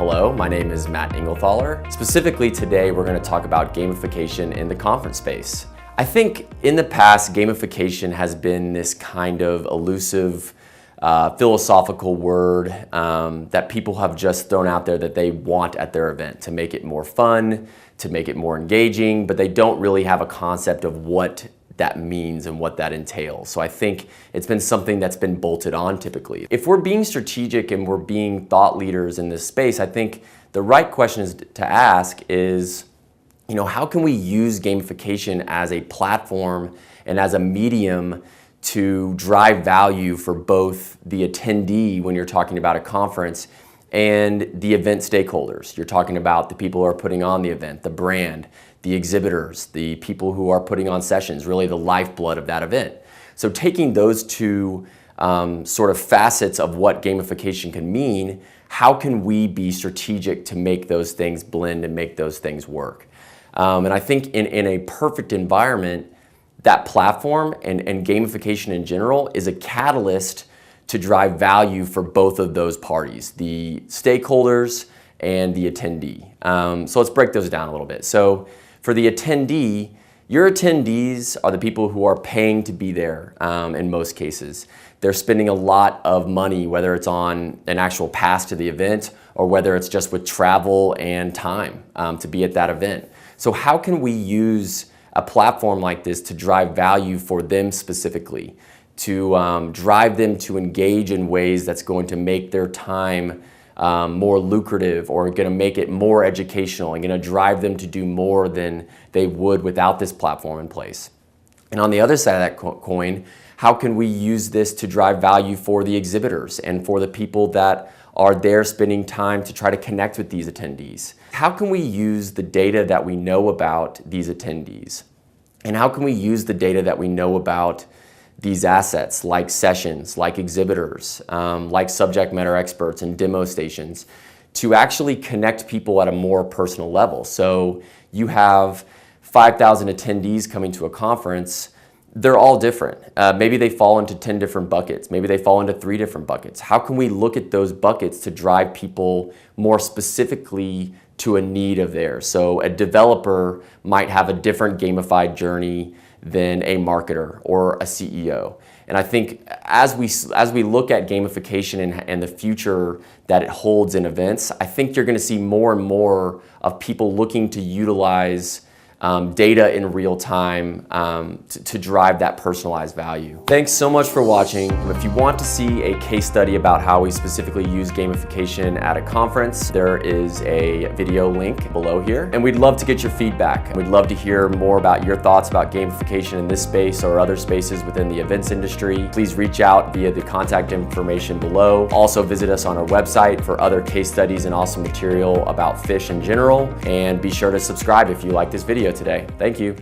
Hello, my name is Matt Engelthaler. Specifically today, we're going to talk about gamification in the conference space. I think in the past, gamification has been this kind of elusive, philosophical word that people have just thrown out there that they want at their event to make it more fun, to make it more engaging, but they don't really have a concept of what that means and what that entails. So I think it's been something that's been bolted on typically. If we're being strategic and we're being thought leaders in this space, I think the right question to ask is, how can we use gamification as a platform and as a medium to drive value for both the attendee when you're talking about a conference and the event stakeholders. You're talking about the people who are putting on the event, the brand, the exhibitors, the people who are putting on sessions, really the lifeblood of that event. So taking those two sort of facets of what gamification can mean, how can we be strategic to make those things blend and make those things work? And I think in a perfect environment, that platform and gamification in general is a catalyst to drive value for both of those parties, the stakeholders and the attendee. So let's break those down a little bit. So for the attendee, your attendees are the people who are paying to be there in most cases. They're spending a lot of money, whether it's on an actual pass to the event or whether it's just with travel and time to be at that event. So how can we use a platform like this to drive value for them specifically, to drive them to engage in ways that's going to make their time more lucrative or going to make it more educational and going to drive them to do more than they would without this platform in place? And on the other side of that coin, how can we use this to drive value for the exhibitors and for the people that are there spending time to try to connect with these attendees? How can we use the data that we know about these attendees? And how can we use the data that we know about these assets like sessions, like exhibitors, like subject matter experts and demo stations to actually connect people at a more personal level? So you have 5,000 attendees coming to a conference. They're all different. Maybe they fall into 10 different buckets. Maybe they fall into 3 different buckets. How can we look at those buckets to drive people more specifically to a need of theirs? So a developer might have a different gamified journey than a marketer or a CEO. And I think as we look at gamification and the future that it holds in events, I think you're going to see more and more of people looking to utilize data in real time to drive that personalized value. Thanks so much for watching. If you want to see a case study about how we specifically use gamification at a conference, there is a video link below here. And we'd love to get your feedback. We'd love to hear more about your thoughts about gamification in this space or other spaces within the events industry. Please reach out via the contact information below. Also visit us on our website for other case studies and awesome material about fish in general. And be sure to subscribe if you like this video today. Thank you.